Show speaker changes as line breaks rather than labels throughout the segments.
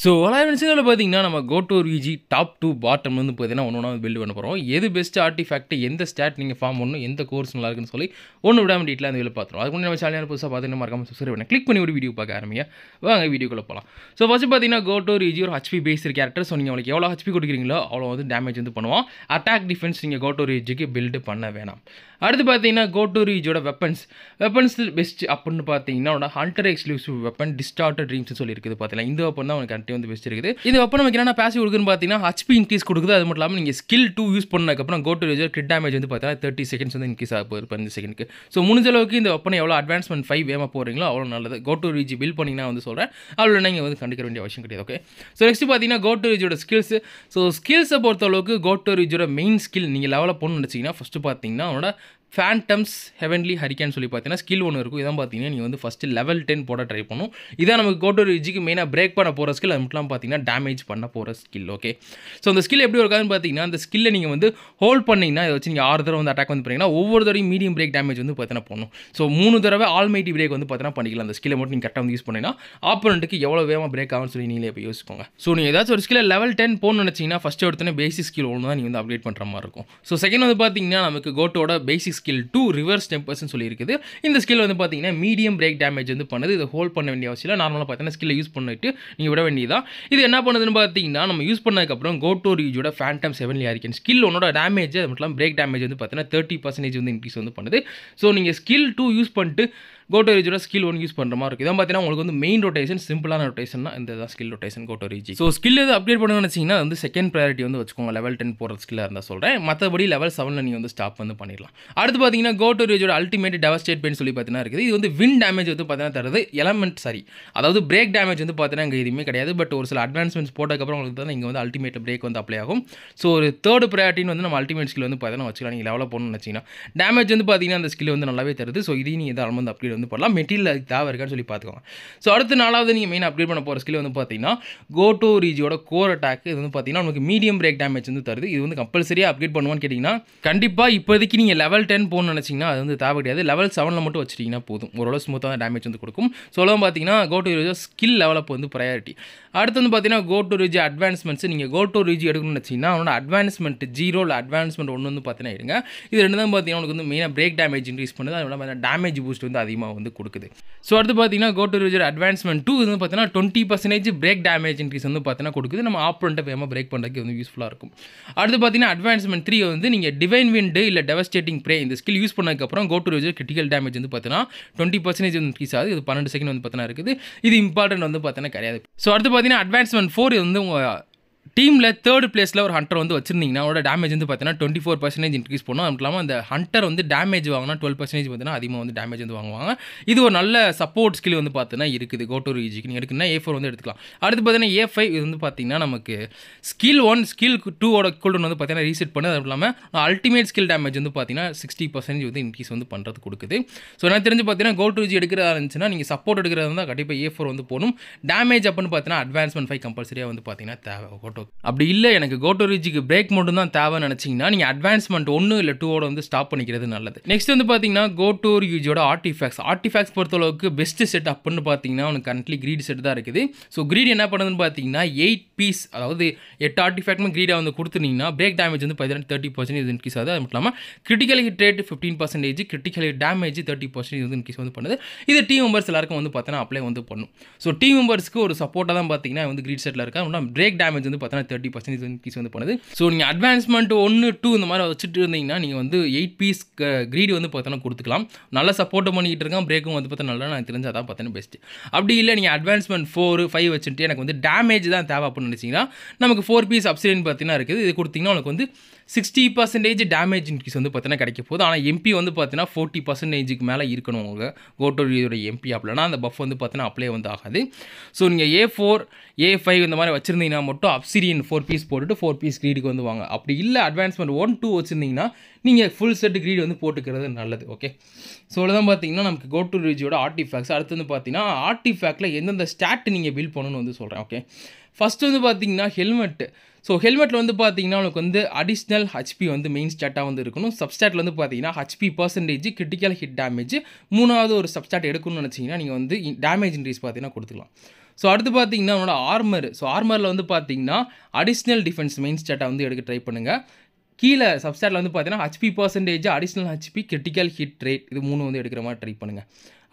So அலைவன்ஸுகளில் பார்த்தீங்கன்னா நம்ம கோட்டோ Viji top 2 bottom வந்து பார்த்தீங்கன்னா ஒன்று ஒன்றா பில்ட் பண்ண போகிறோம். எது பெஸ்ட் ஆர்டிஃபேக்ட், எந்த ஸ்டாட் நீங்கள் ஃபார்ம் பண்ணணும், எந்த கோர்ஸ் நல்லா இருக்குன்னு சொல்லி ஒன்று விடாம டீட்டில் அந்த வீடியோ பார்த்துருவோம். அதுக்கு முன்னாடி நம்ம சேனல் புதுசாக பார்த்தீங்கன்னா மறக்காம சப்ஸ்கிரைப் பண்ணி கிளிக் பண்ணி ஒரு வீடியோ பார்க்க ஆரம்பிங்க. வாங்க வீடியோக்குள்ளே போகலாம். ஸோ ஃபஸ்ட்டு பார்த்தீங்கன்னா கோட்டோ விஜி ஒரு ஹெச்பி பேஸ்டு கேரக்டர். ஸோ நீங்கள் அவங்களுக்கு எவ்வளோ ஹெச்பி கொடுக்குறீங்களோ அவ்வளோ வந்து டேமேஜ் வந்து பண்ணுவோம். அட்டாக் டிஃபென்ஸ் நீங்கள் கோட்டோ விஜிக்கு பில்டு பண்ண வேணாம். அடுத்து பார்த்தீங்கன்னா கோட்டோ விஜியோட வெப்பன்ஸ் பெஸ்ட் அப்படின்னு பார்த்தீங்கன்னா hunter exclusive weapon distorted dreams சொல்லியிருக்குது. பார்த்தீங்கன்னா இந்த வெப்பன் தான் உங்களுக்கு கண்டிப்பாக வந்து பெஸ்ட் இருக்குது. இது வெப்பன் நமக்கு என்ன பேசிவ் கொடுக்குன்னு பார்த்தீங்கன்னா ஹெச்பி இன்க்ரீஸ் கொடுக்குது. அது மட்டும் இல்லாமல் நீங்கள் ஸ்கில் 2 யூஸ் பண்ணதுக்கப்புறம் கோட்டோ விஜியோட கிரிட் டேமேஜ் வந்து பார்த்தீங்கன்னா 30 செகண்ட்ஸ் வந்து இன்க்ரீஸ் ஆக போகுது 15 செகண்ட்க்கு. ஸோ முடிஞ்ச அளவுக்கு இந்த வெப்பன் எவ்வளோ அட்வான்ஸ்மெண்ட் 5 வேகமாக போகிறீங்களோ அவ்வளோ நல்லது. கோட்டோ விஜி பில் பண்ணிங்கன்னா வந்து சொல்கிறேன், அவ்வளோ நீங்கள் வந்து கண்டுக்க வேண்டிய அவசியம் கிடையாது. ஓகே, ஸோ நெக்ஸ்ட் பார்த்தீங்கன்னா கோட்டோ விஜியோட ஸ்கில்ஸ். ஸோ ஸ்கில்ஸை பொறுத்தளவுக்கு கோட்டோ விஜியோட மெயின் ஸ்கில் நீங்கள் லெவலில் போகணும்னு நினச்சிங்கன்னா ஃபஸ்ட்டு பார்த்தீங்கன்னா அவனோட ஃபேண்டம்ஸ் ஹெவன்லி ஹரிக்கேன் சொல்லி பார்த்தீங்கன்னா ஸ்கில் ஒன்று இருக்கும். இதான் பார்த்தீங்கன்னா நீங்கள் வந்து ஃபஸ்ட்டு லெவல் 10 போட ட்ரை பண்ணும். இதான் நமக்கு கோட்டோ விஜிக்கு மெயினாக பிரேக் பண்ண போகிற ஸ்கில். அது மட்டும் பார்த்தீங்கன்னா டேமேஜ் பண்ண போகிற ஸ்கில். ஓகே, ஸோ அந்த ஸ்கில் எப்படி இருக்காதுன்னு பார்த்தீங்கன்னா அந்த ஸ்கில்லை நீங்கள் வந்து ஹோல்ட் பண்ணிங்கன்னா இதை வச்சு நீங்கள் 6 தடவை வந்து அட்டாக் வந்து பண்ணிங்கன்னா ஒவ்வொரு தடவையும் மீடியம் பிரேக் டேமேஜ் வந்து பார்த்தீங்கன்னா போகணும். ஸோ 3 தடவை ஆல்மைட்டி பிரேக் வந்து பார்த்தீங்கன்னா பண்ணிக்கலாம். அந்த ஸ்கில்லை மட்டும் நீங்கள் கரெக்டாக வந்து யூஸ் பண்ணிங்கன்னா ஆப்போனண்ட்டுக்கு எவ்வளோ வேகமாக பிரேக் ஆகும்னு சொல்லி நீங்களே இப்போ யோசிக்கோங்க. ஸோ நீங்கள் ஏதாச்சும் ஒரு ஸ்கில்லை லெவல் 10 போகணும்னு நினச்சிங்கன்னா ஃபஸ்ட்டு எடுத்தோன்னே பேசிக் ஸ்கில் ஒன்று தான் நீங்கள் வந்து அப்டேட் பண்ணுற மாதிரி இருக்கும். ஸோ செகண்ட் வந்து பார்த்தீங்கன்னா நமக்கு கோட்டோட பேசிக் ஸ்கில் 2 ரிவர்ஸ் டெம்பர்ஸ்னு சொல்லி இருக்குது. இந்த ஸ்கில் வந்து பார்த்தீங்கன்னா மீடியம் பிரேக் டேமேஜ் வந்து பண்ணுது. இதை ஹோல்ட் பண்ண வேண்டிய அவசியம் இல்லை. நார்மலாக பார்த்தீங்கன்னா ஸ்கில்லை யூஸ் பண்ணிட்டு நீங்கள் விட வேண்டியதான். இது என்ன பண்ணுதுன்னு பார்த்தீங்கன்னா நம்ம யூஸ் பண்ணதுக்கப்புறம் கோட்டோ விஜியோட ஃபேண்டம் ஹெவன்லி ஹரிக்கேன் ஸ்கில் ஒன்னோட டேமேஜ் அது மட்டும் பிரேக் டேமேஜ் வந்து பார்த்தீங்கன்னா 30% வந்து இன்க்ரீஸ் வந்து பண்ணுது. ஸோ நீங்கள் ஸ்கில் 2 யூஸ் பண்ணிட்டு கோட்டோ விஜியோட ஸ்கில் 1 யூஸ் பண்ணுற மாதிரி இருக்குது. இதான் பார்த்தீங்கன்னா உங்களுக்கு வந்து மெயின் ரொட்டேஷன் சிம்பிளான ரொட்டேஷன் தான் இந்த ஸ்கில் ரொட்டேஷன் கோட்டோ விஜி. ஸோ ஸ்கில் எது அப்டேட் பண்ணணும்னு நினச்சிங்கன்னா வந்து செகண்ட் ப்ரையாரிட்டி வந்து வச்சுக்கோங்க. லெவல் 10 போகிற ஸ்கில்லாக இருந்தால் சொல்கிறேன். மற்றபடி லெவல் 7 நீங்கள் வந்து ஸ்டாப் வந்து பண்ணிடலாம். அடுத்து பார்த்தீங்கன்னா கோட்டோ விஜியோட அல்டிமேட் டெவஸ்டேட் பெயின் சொல்லி பார்த்தீங்கன்னா இருக்குது. இது வந்து வின் டேமேஜ் வந்து பார்த்தீங்கன்னா தருது. எலமெண்ட் அதாவது பிரேக் டேமேஜ் வந்து பார்த்தீங்கன்னா இங்கே எதுவுமே கிடையாது. பட் ஒரு சில அட்வான்ஸ்மெண்ட்ஸ் போட்டதுக்கப்புறம் உங்களுக்கு தான் இங்கே வந்து அல்டிமேட் பிரேக் வந்து அப்ளை ஆகும். ஸோ ஒரு தேர்ட் ப்ரையாரிட்டின்னு வந்து நம்ம அல்டிமேட் ஸ்கில் வந்து பார்த்தீங்கன்னா வச்சுக்கலாம். நீங்கள் லெவலில் போகணும்னு நினச்சிங்கன்னா டேமேஜ் வந்து பார்த்தீங்கன்னா அந்த ஸ்கில் வந்து நல்லாவே தருது. ஸோ இதையும் நீங்கள் எதாவது வந்து அப்டேட் வந்து பண்ணலாம். மெட்டீரியல் அதுக்கு தேவை இருக்கான்னு சொல்லி பார்த்துக்கோங்க. ஸோ அடுத்து 4வது நீங்கள் மெயின் அப்டேட் பண்ண போகிற ஸ்கில் வந்து பார்த்தீங்கன்னா கோட்டோ விஜியோட கோர் அட்டாக். இது வந்து பார்த்தீங்கன்னா நமக்கு மீடியம் பிரேக் டேமேஜ் வந்து தருது. இது வந்து கம்பல்சரியாக அப்டேட் பண்ணுவான்னு கேட்டிங்கன்னா கண்டிப்பாக இப்போதைக்கு நீங்கள் லெவல் 10 போகணும்னு நினச்சிங்கன்னா அது வந்து தேவை கிடையாது. லெவல் 7 மட்டும் வச்சிட்டிங்கன்னா போதும். ஓரளவு ஸ்மூத்தாக டேமேஜ் வந்து கொடுக்கும். ஸோ அதெல்லாம் பார்த்தீங்கன்னா கோட்டோ விஜி ஸ்கில் லெவலப் வந்து ப்ரையாரிட்டி. அடுத்து வந்து பார்த்தீங்கன்னா கோட்டோ விஜி அட்வான்ஸ்மெண்ட்ஸ். நீங்கள் கோட்டோ விஜி எடுக்கணும்னு வச்சிங்கன்னா அவனோட அட்வான்ஸ்மெண்ட் 0 இல்லை அட்வான்ஸ்மெண்ட் 1 வந்து பார்த்தீங்கன்னா எடுங்க. இது ரெண்டு தான் பார்த்தீங்கன்னா உங்களுக்கு வந்து மெயினாக பிரேக் டேமேஜ் இன்க்ரீஸ் பண்ணுது. அது இல்லாமல் டேமேஜ் பூஸ்ட் வந்து அதிகமாக வந்து கொடுக்குது. ஸோ அடுத்து பார்த்தீங்கன்னா கோட்டோ விஜியோட அட்வான்ஸ்மெண்ட் 2 இது வந்து பார்த்தீங்கன்னா 20% பிரேக் டேமேஜ் இன்க்ரீஸ் வந்து பார்த்தீங்கன்னா கொடுக்குது. நம்ம ஆப்போனண்ட்டை வேகமாக பிரேக் பண்ணுறதுக்கு வந்து யூஸ்ஃபுல்லாக இருக்கும். அடுத்து பார்த்தீங்கன்னா அட்வான்ஸ்மெண்ட் 3 வந்து நீங்கள் டிவைன் விண்ட் இல்லை டெவஸ்டேட்டிங் ப்ரே இந்த ஸ்கில் யூஸ் பண்ணதுக்கப்புறம் கோட்டோ விஜி கிரிட்டிக்கல் டேமேஜ் வந்து பார்த்தீங்கன்னா 20% வந்து இன்க்ரீஸ் ஆகுது. இது 12 செகண்ட் வந்து பார்த்தீங்கன்னா இருக்குது. இது இம்பார்ட்டன்ட் வந்து பார்த்தீங்கன்னா கிடையாது. ஸோ அடுத்து பார்த்தீங்கன்னா அட்வான்ஸ்மெண்ட் 4 இது வந்து உங்கள் டீமில் 3rd பிளேஸில் ஒரு ஹண்டர் வந்து வச்சிருந்தீங்கன்னா அவரோட டேமேஜ் வந்து பார்த்தீங்கன்னா 24% இன்க்ரீஸ் பண்ணும். அது இல்லாமல் அந்த ஹண்டர் வந்து டேமேஜ் வாங்கினா 12% பார்த்தீங்கன்னா அதிகமாக வந்து டேமேஜ் வந்து வாங்குவாங்க. இது ஒரு நல்ல சப்போர்ட் ஸ்கில் வந்து பார்த்தீங்கன்னா இருக்குது கோட்டோ விஜிக்கு. நீங்கள் எடுக்கணும்னா A4 வந்து எடுத்துக்கலாம். அடுத்து பார்த்தீங்கன்னா A5 இது வந்து பார்த்தீங்கன்னா நமக்கு ஸ்கில் 1 ஸ்கில் 2ஓட கூல்டவுன் வந்து பார்த்தீங்கன்னா ரீசெட் பண்ணு. அது இல்லாமல் அல்டிமேட் ஸ்கில் டேமேஜ் வந்து பார்த்தீங்கன்னா 60% வந்து இன்க்ரீஸ் வந்து பண்ணுறது கொடுக்குது. ஸோ எனக்கு தெரிஞ்சு பார்த்தீங்கன்னா கோட்டோ விஜி எடுக்கிறதா இருந்துச்சுன்னா நீங்கள் சப்போர்ட் எடுக்கிறதா இருந்தால் கண்டிப்பாக A4 வந்து போகணும். டேமேஜ் அப்படின்னு பார்த்தீங்கன்னா அட்வான்ஸ்மெண்ட் 5 கம்பல்சரியாக வந்து பார்த்தீங்கன்னா தேவை கோட்டோ. அப்படி இல்லை எனக்கு கோட்டோ விஜிக்கு பிரேக் மட்டும் தான் தேவைன்னு நினச்சிங்கன்னா நீங்கள் அட்வான்ஸ்மெண்ட் 1 இல்லை 2ஓட வந்து ஸ்டாப் பண்ணிக்கிறது நல்லது. நெக்ஸ்ட் வந்து பார்த்தீங்கன்னா கோட்டோ விஜியோட ஆர்டிஃபேக்ட்ஸ் பொறுத்தளவுக்கு பெஸ்ட் செட் அப்படின்னு பார்த்தீங்கன்னா உனக்கு கரண்ட்லி கிரீட் செட் தான் இருக்குது. ஸோ கிரீட் என்ன பண்ணுதுன்னு பார்த்தீங்கன்னா 8 பீஸ் அதாவது 8 ஆர்டிஃபேக்ட்மே கிரீடாக வந்து கொடுத்துனீங்கன்னா பிரேக் டேமேஜ் வந்து 30% இன்க்ரீஸ் ஆகுது. அது மட்டும் இல்லாமல் critical hit rate 15%, critical damage 30% வந்து இன்க்ரீஸ் வந்து பண்ணுது. இது டீம் மெம்பர்ஸ் எல்லாருக்கும் வந்து பார்த்தீங்கன்னா அப்ளை வந்து பண்ணும். ஸோ டீம் மெம்பர்ஸ்க்கு ஒரு சப்போர்ட்டாக தான் பார்த்தீங்கன்னா வந்து கிரீட் செட்டில் இருக்கா. பிரேக் டேமேஜ் வந்து பார்த்தீங்கன்னா 30% இன்க்ரீஸ் வந்து பண்ணுது. ஸோ நீங்கள் அட்வான்ஸ்மெண்ட் 1, 2 இந்த மாதிரி வச்சுட்டு இருந்தீங்கன்னா நீங்கள் வந்து 8 பீஸ் கிரீட் வந்து பார்த்தீங்கன்னா கொடுத்துக்கலாம். நல்ல சப்போர்ட் பண்ணிக்கிட்டு இருக்கான். பிரேக்கும் வந்து பார்த்தா நல்லா எனக்கு தெரிஞ்சு அதான் பார்த்தீங்கன்னா பெஸ்ட். அப்படி இல்லை நீங்கள் அட்வான்ஸ்மெண்ட் 4, 5 வச்சுட்டு எனக்கு வந்து டேமேஜ் தான் தேவை அப்படின்னு நினச்சிங்கன்னா நமக்கு 4 பீஸ் அப்சிடியன் பார்த்தீங்கன்னா இருக்குது. இது கொடுத்தீங்கன்னா உங்களுக்கு வந்து 60% டேமேஜ் இன்க்ரீஸ் வந்து பார்த்தீங்கன்னா கிடைக்க போகுது. ஆனால் எம்பி வந்து பார்த்தீங்கன்னா 40%க்கு மேலே இருக்கணும் உங்கள் கோட்டோ விஜியோட எம்பி. அப்படின்னா அந்த பஃப் வந்து பார்த்தீங்கன்னா அப்ளை வந்து ஆகாது. ஸோ நீங்கள் A4, A5 இந்த மாதிரி வச்சுருந்தீங்கன்னா மட்டும் அப்சிடியன் 4 பீஸ் போட்டுட்டு 4 பீஸ் கிரீடுக்கு வந்து வாங்க. அப்படி இல்லை அட்வான்ஸ்மெண்ட் 1, 2 வச்சுருந்தீங்கன்னா நீங்கள் ஃபுல் செட் கிரீடு வந்து போட்டுக்கிறது நல்லது. ஓகே, ஸோ தான் பார்த்தீங்கன்னா நமக்கு கோட்டோ விஜியோட ஆர்டிஃபேக்ட்ஸ். அடுத்து வந்து பார்த்தீங்கன்னா ஆர்டிஃபேக்டில் எந்தெந்த ஸ்டாட் நீங்கள் பில்ட் பண்ணணும்னு வந்து சொல்கிறேன். ஓகே, ஃபஸ்ட்டு வந்து பார்த்தீங்கன்னா ஹெல்மெட்டு. ஸோ ஹெல்மெட்டில் வந்து பார்த்தீங்கன்னா உங்களுக்கு வந்து அடிஷ்னல் ஹெச்பி வந்து மெயின் ஸ்டாட்டாக வந்து இருக்கணும். சப்ஸ்டாட்டில் வந்து பார்த்தீங்கன்னா HP percentage, critical hit damage, 3வது ஒரு சப்ஸ்டாட் எடுக்கணும்னு நினச்சிங்கன்னா நீங்கள் வந்து டேமேஜ் இன்க்ரீஸ் பார்த்தீங்கன்னா கொடுத்துக்கலாம். ஸோ அடுத்து பார்த்தீங்கன்னா நம்மளோட ஆர்மர். ஸோ ஆர்மரில் வந்து பார்த்தீங்கன்னா அடிஷ்னல் டிஃபென்ஸ் மெயின் ஸ்டாட்டை வந்து எடுக்க ட்ரை பண்ணுங்கள். கீழே சப்ஸ்டாட்டில் வந்து பார்த்தீங்கன்னா HP percentage, additional HP, critical hit rate, இது 3 வந்து எடுக்கிற மாதிரி ட்ரை பண்ணுங்கள்.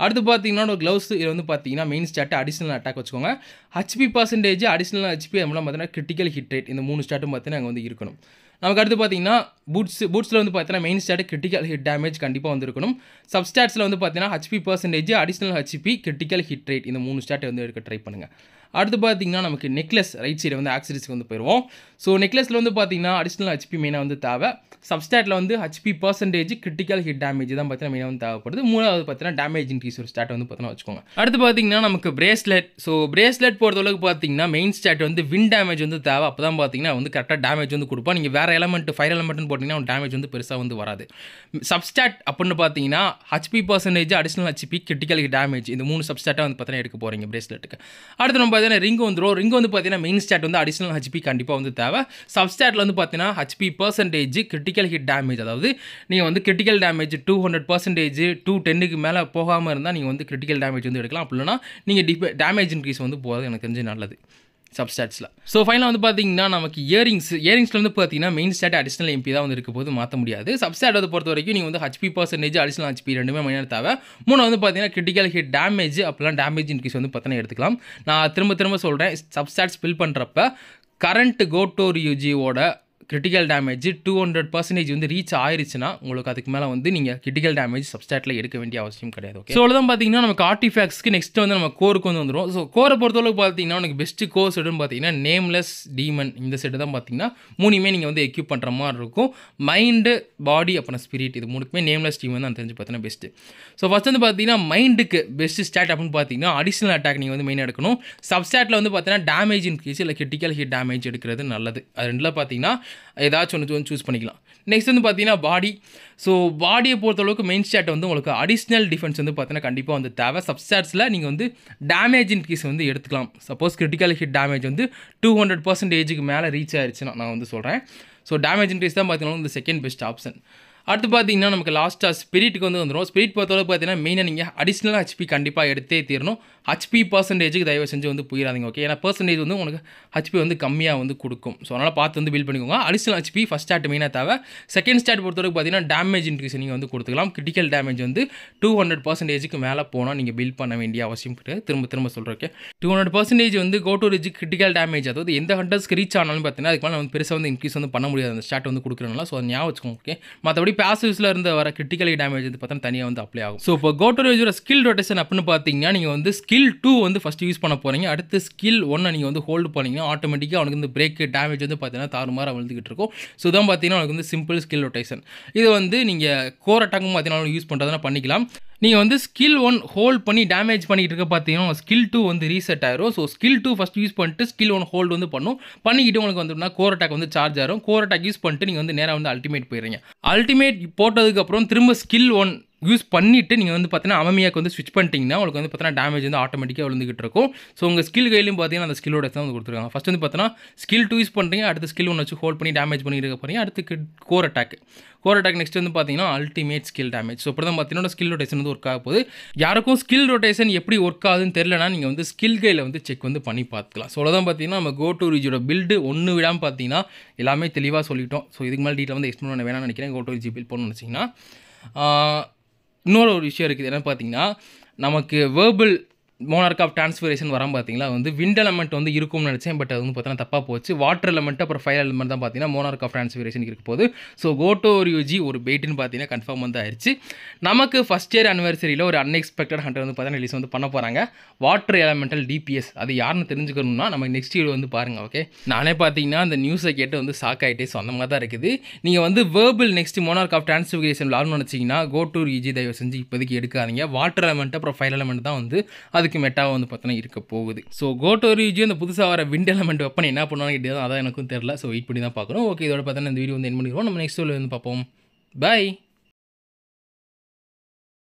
அடுத்து பார்த்தீங்கன்னா ஒரு க்ளவுஸ் இது வந்து பார்த்தீங்கன்னா மெயின் ஸ்டாட்டு அடிஷ்னல் அட்டாக் வச்சுக்கோங்க. ஹெச்பி பர்சன்டேஜ், அடிஷ்னல் ஹெச்பி, அதெல்லாம் பார்த்தீங்கன்னா கிரிட்டிக்கல் ஹிட் ரேட், இந்த 3 ஸ்டாட்டும் பார்த்தீங்கன்னா அங்கே வந்து இருக்கணும். நமக்கு அடுத்து பார்த்தீங்கன்னா பூட்ஸில் வந்து பார்த்தீங்கன்னா main start critical hit damage கண்டிப்பாக வந்து இருக்கணும். சப்ஸ்டாட்ஸில் வந்து பார்த்தீங்கன்னா HP percentage, additional HP, critical hit rate, இந்த 3 ஸ்டாட்டை வந்து எடுக்க ட்ரை பண்ணுங்கள். அடுத்து பார்த்தீங்கன்னா நமக்கு நெக்லஸ் ரைட் சைடு வந்து ஆக்சரிஸ்க்கு வந்து போயிடுவோம். ஸோ நெக்லஸில் வந்து பார்த்தீங்கன்னா அடிஷ்னல் ஹெச்பி மெயினாக வந்து தேவை. சப்ஸ்டாட்டில் வந்து HP percentage, critical hit damage தான் பார்த்தீங்கன்னா மெயினாக வந்து தேவைப்படுது. 3வது பார்த்தீங்கன்னா டேமேஜ் இன்க்ரீஸ் ஒரு ஸ்டாட் வந்து பார்த்தீங்கன்னா வச்சுக்கோங்க. அடுத்து பார்த்தீங்கன்னா நமக்கு பிரேஸ்லெட். ஸோ பிரேஸ்லெட் பொறுத்தளவுக்கு பார்த்தீங்கன்னா மெயின் ஸ்டாட் வந்து வின் டேமேஜ் வந்து தேவை. அப்போ தான் பார்த்தீங்கன்னா வந்து கரெக்டாக டேமேஜ் வந்து கொடுப்போம். நீங்கள் வேறு எலமெண்ட் ஃபயர் எலமெண்ட்னு போட்டிங்கன்னா டேமேஜ் வந்து பெருசாக வந்து வராது. சப்ஸ்டாட் அப்படின்னு பார்த்தீங்கன்னா HP percentage, additional HP, critical hit damage, இந்த 3 சப்ஸ்டாட்டாக வந்து பார்த்தீங்கன்னா எடுக்க போகிறீங்க பிரேஸ்லெட்டுக்கு. அடுத்து நம்ம பார்த்தீங்கன்னா ரிங் வந்துடும். ரிங் வந்து பார்த்தீங்கன்னா மெயின் ஸ்டாட் வந்து அடிஷ்னல் ஹெச்பி கண்டிப்பாக வந்து தேவை. சப்ஸ்டாட்டில் வந்து பார்த்தீங்கன்னா HP percentage, critical hit damage, அதாவது நீங்கள் வந்து கிரிட்டிக்கல் டேமேஜ் 200% 210க்கு மேலே போகாமல் இருந்தால் நீங்கள் வந்து கிரிட்டிக்கல் டேமேஜ் வந்து எடுக்கலாம். அப்படி இல்லைனா நீங்கள் டேமேஜ் இன்க்ரீஸ் வந்து போகிறது எனக்கு தெரிஞ்சு நல்லது சப்ஸ்டாட்ஸில். ஸோ ஃபைனலாக வந்து பார்த்தீங்கன்னா நமக்கு இயரிங்ஸில் வந்து பார்த்தீங்கன்னா மெயின் ஸ்டாட் அடிஷ்னல் எம்பி தான் வந்து இருக்க போது மாற்ற முடியாது. சப்ஸ்டாட் வந்து பொறுத்த வரைக்கும் நீங்கள் வந்து ஹெச்பி பர்சன்டேஜ், அடிஷ்னல் ஹெச்பி ரெண்டுமே மெயினாக தேவை. 3 வந்து பார்த்தீங்கன்னா கிரிட்டிக்கல் ஹிட் டேமேஜ், அப்போலாம் டேமேஜ் இன்க்ரீஸ் வந்து பார்த்தீங்கன்னா எடுத்துக்கலாம். நான் திரும்ப சொல்கிறேன், சப்ஸ்டாட் ஸ்பில் பண்ணுறப்ப கரண்ட் கோட்டோர் யூஜியோட கிரிட்டிக்கல் டேமேஜ் 200% வந்து ரீச் ஆயிருச்சுன்னா உங்களுக்கு அதுக்கு மேலே வந்து நீங்கள் கிரிட்டிக்கல் டேமேஜ் சப்ஸ்டாட்டில் எடுக்க வேண்டிய அவசியம் கிடையாது. ஓகே, ஸோ தான் பார்த்தீங்கன்னா நமக்கு ஆர்டிஃபேக்ட்ஸ்க்கு நெக்ஸ்ட் வந்து நம்ம கோருக்கு வந்து வந்துடும். ஸோ கோரை பொறுத்தளவுக்கு பார்த்தீங்கன்னா எனக்கு பெஸ்ட்டு கோர் செட்டுன்னு பார்த்தீங்கன்னா நேம்லெஸ் டீமன், இந்த செட்டு தான் பார்த்தீங்கன்னா 3மே நீங்கள் வந்து எக்யூப் பண்ணுற மாதிரி இருக்கும். மைண்டு, பாடி, அப்புறம் ஸ்பிரிட், இது 3க்குமே நேம்லெஸ் டீமன் தான் தெரிஞ்சு பார்த்தீங்கன்னா பெஸ்ட்டு. ஸோ ஃபஸ்ட் வந்து பார்த்தீங்கன்னா மைண்டுக்கு பெஸ்ட்டு ஸ்டாட் அப்படின்னு பார்த்தீங்கன்னா அடிஷ்னல் அட்டாக் நீங்கள் வந்து மெயின் எடுக்கணும். சப்ஸ்டாட்டில் வந்து பார்த்தீங்கன்னா டேமேஜ் இன்க்ரீஸ் இல்லை கிரிட்டிக்கல் ஹிட் டேமேஜ் எடுக்கிறது நல்லது. அது ரெண்டில் பார்த்தீங்கன்னா ஏதாச்சும் ஒன்று சூஸ் பண்ணிக்கலாம். நெக்ஸ்ட் வந்து பார்த்தீங்கன்னா பாடி. ஸோ பாடியை பொறுத்தளவுக்கு மெயின் ஸ்டாட் வந்து உங்களுக்கு அடிஷ்னல் டிஃபென்ஸ் வந்து பார்த்தீங்கன்னா கண்டிப்பாக வந்து தேவை. சப்ஸ்டாட்ஸில் நீங்கள் வந்து டேமேஜ் இன்க்ரீஸ் வந்து எடுத்துக்கலாம். சப்போஸ் கிரிட்டிக்கல் ஹிட் டேமேஜ் வந்து 200%க்கு மேலே ரீச் ஆயிடுச்சுன்னா நான் வந்து சொல்கிறேன். ஸோ டேமேஜ் இன்க்ரீஸ் தான் பார்த்தீங்கன்னா இந்த செகண்ட் பெஸ்ட் ஆப்ஷன். அடுத்து பார்த்தீங்கன்னா நமக்கு லாஸ்ட்டாக ஸ்பிரிட்டுக்கு வந்து வந்துடும். ஸ்பிரிட் பொறுத்தளவுக்கு பார்த்தீங்கன்னா மெயினாக நீங்கள் அடிஷ்னலாக ஹெச்பி கண்டிப்பாக எடுத்தே தீரணும். ஹெச்பி பர்சன்டேஜுக்கு தயவு செஞ்சு வந்து போயிடாதீங்க. ஓகே, ஏன்னா பர்சன்டேஜ் வந்து உங்களுக்கு ஹெச்பி வந்து கம்மியாக வந்து கொடுக்கும். ஸோ அதனால் பார்த்து வந்து பில்ட் பண்ணிக்கோங்க. அடிஷ்னல் ஹெச்பி ஃபஸ்ட் ஸ்டாட் மெயினாக தேவை. செகண்ட் ஸ்டாட் பொறுத்தவரைக்கும் பார்த்தீங்கன்னா டேமேஜ் இன்க்ரீஸ் நீங்கள் வந்து கொடுத்துக்கலாம். கிரிட்டிக்கல் டேமேஜ் வந்து 200%க்கு மேலே போனால் நீங்கள் பில்ட் பண்ண வேண்டிய அவசியம் கிடையாது. திரும்ப சொல்கிறேன். ஓகே, 200% வந்து கோட்டோ ரிஜ் கிரிட்டிக்கல் டேமேஜ், அதாவது எந்த ஹண்டர்ஸ்க்கு ரீச் ஆனாலும் பார்த்தீங்கன்னா அதுக்கு மேலே வந்து பெருசாக வந்து இன்க்ரீஸ் வந்து பண்ண முடியாது அந்த ஸ்டாட் வந்து கொடுக்குறதுனால. ஸோ அதை ஞாபகம் வச்சுக்கோங்க. ஓகே, மற்றபடி பாசிவ்ஸில் இருந்து வர கிரிட்டிக்கல் டேமேஜ் வந்து பார்த்தா தனியாக வந்து அப்ளை ஆகும். ஸோ இப்போ கோட்டோ ரிஜோட ஸ்கில் ரொட்டேஷன் அப்படின்னு பார்த்தீங்கன்னா நீங்கள் வந்து ஸ்கில் 2 வந்து ஃபஸ்ட்டு யூஸ் பண்ண போகிறீங்க. அடுத்து ஸ்கில் 1 நீங்கள் வந்து ஹோல்டு பண்ணிங்கன்னா ஆட்டோமேட்டிக்காக அவனுக்கு வந்து பிரேக் டேமேஜ் வந்து பார்த்தீங்கன்னா தாறுமாறாக விழுந்துக்கிட்டு இருக்கும். ஸோ இதான் பார்த்தீங்கன்னா அவனுக்கு வந்து சிம்பிள் ஸ்கில் ரொட்டேஷன். இது வந்து நீங்கள் கோர் அட்டாக்கும் பார்த்தீங்கன்னா யூஸ் பண்ணுறதுனா பண்ணிக்கலாம். நீங்கள் வந்து ஸ்கில் 1 ஹோல்ட் பண்ணி டேமேஜ் பண்ணிக்கிட்டு இருக்க பார்த்தீங்கன்னா ஸ்கில் 2 வந்து ரீசெட் ஆயிரும். ஸோ ஸ்கில் 2 ஃபஸ்ட் யூஸ் பண்ணிட்டு ஸ்கில் 1 ஹோல்டு வந்து பண்ணிக்கிட்டு உங்களுக்கு வந்து கோர் அட்டாக் வந்து சார்ஜ் ஆகும். கோர் அட்டாக் யூஸ் பண்ணிட்டு நீங்கள் வந்து நேராக வந்து அல்டிமேட் போயிடுறீங்க. அல்டிமேட் போட்டதுக்கப்புறம் திரும்ப ஸ்கில் 1 யூஸ் பண்ணிவிட்டு நீங்கள் வந்து பார்த்தீங்கன்னா அமமியாக்கு வந்து ஸ்விட்ச் பண்ணிட்டீங்கன்னா உங்களுக்கு வந்து பார்த்தீங்கன்னா டேமேஜ் வந்து ஆட்டோமேட்டிக்காக விழுந்துகிட்டு இருக்கும். ஸோ உங்கள் ஸ்கில் கையிலும் பார்த்தீங்கன்னா அந்த ஸ்கில்லோட தான் வந்து கொடுத்துருக்காங்க. ஃபஸ்ட் வந்து பார்த்தீங்கன்னா ஸ்கில் 2 யூஸ் பண்ணுறீங்க, அடுத்து ஸ்கில் 1 வச்சு ஹோல்ட் பண்ணி டேமேஜ் பண்ணிட்டு இருக்க போகிறீங்க. அடுத்து கோர் அட்டாக் நெக்ஸ்ட் வந்து பார்த்தீங்கன்னா அல்டிமேட் ஸ்கில் டேமேஜ். ஸோ இப்படி தான் பார்த்தீங்கன்னா ஸ்கில் ரொட்டேஷன் வந்து ஒர்க் ஆக போகுது. யாருக்கும் ஸ்கில் ரொட்டேஷன் எப்படி ஒர்க் ஆகுதுன்னு தெரியலனா நீங்கள் வந்து ஸ்கில் கையில் வந்து செக் வந்து பண்ணி பார்த்துக்கலாம். ஸோ தான் பார்த்தீங்கன்னா நம்ம கோட்டோ ரிஜோட பில்டு ஒன்று விடாமல் பார்த்தீங்கன்னா எல்லாமே தெளிவாக சொல்லிட்டோம். ஸோ இதுக்கு மேலே டீட்டெயில் வந்து எக்ஸ்பிளைன் பண்ண வேணாம்னு நினைக்கிறேன். கோட்டோ ரிஜி பில்ட் பண்ணணும்னு வச்சிங்கன்னா இன்னொரு ஒரு விஷயம் இருக்குது. என்ன பார்த்தீங்கன்னா நமக்கு வேர்பல் மோனார்க் ஆஃப் டிரான்ஸ்ஃபரேஷன் வராமல் பார்த்தீங்களா வந்து விண்ட் எலமெண்ட் வந்து இருக்கும்னு நினச்சேன். பட் அது வந்து பார்த்தீங்கன்னா தப்பாக போச்சு. வாட்டர் எலமெண்ட் அப்புறம் ஃபயர் எலமெண்ட் தான் பார்த்தீங்கன்னா மோனார்க் ஆஃப் டிரான்ஸ்ஃபரேஷன் இருக்க போது. ஸோ கோட்டோ ரியூஜி ஒரு பெயிட்னு பார்த்தீங்கன்னா கன்ஃபார்ம் வந்து ஆயிடுச்சு. நமக்கு ஃபஸ்ட் இயர் அனிவர்சரியில் ஒரு அன்எக்ஸ்பெக்டட் ஹண்டர் வந்து பார்த்தீங்கன்னா ரிலீஸ் வந்து பண்ண போகிறாங்க. வாட்டர் எலமெண்டல் டிபிஎஸ் அது யாருன்னு தெரிஞ்சுக்கணும்னா நம்ம நெக்ஸ்ட் இயர் வந்து பாருங்கள். ஓகே, நானே பார்த்தீங்கன்னா அந்த நியூஸை கேட்டு வந்து ஷாக் ஆகிட்டே. ஸோ அந்த மாதிரி தான் இருக்குது. நீங்கள் வந்து வேர்பல் நெக்ஸ்ட் மோனார்க் ஆஃப் டிரான்ஸ்ஃபரேஷன் விளாடணும்னு நினச்சிங்கன்னா கோட்டோ ரியூஜி தயவு செஞ்சு இப்போதைக்கு எடுக்காதீங்க. வாட்டர் எலமெண்ட் அப்புறம் ஃபயர் எலமெண்ட் தான் வந்து அதுக்கு மெட்டாவை வந்து பார்த்தீங்கன்னா இருக்க போகுது. ஸோ கோட்டோ ரியூஜி அந்த புதுசாக வர விண்ட் எலமெண்ட் வெப்பன் என்ன பண்ணுவாங்க கேட்டது அதான் எனக்கும் தெரியல. ஸோ வெயிட் பண்ணி தான் பார்க்குறோம். ஓகே, இதோட பார்த்தீங்கன்னா இந்த வீடியோ வந்து என் பண்ணிடுவோம். நம்ம நெக்ஸ்ட் வீடியோவில் வந்து பார்ப்போம். பை.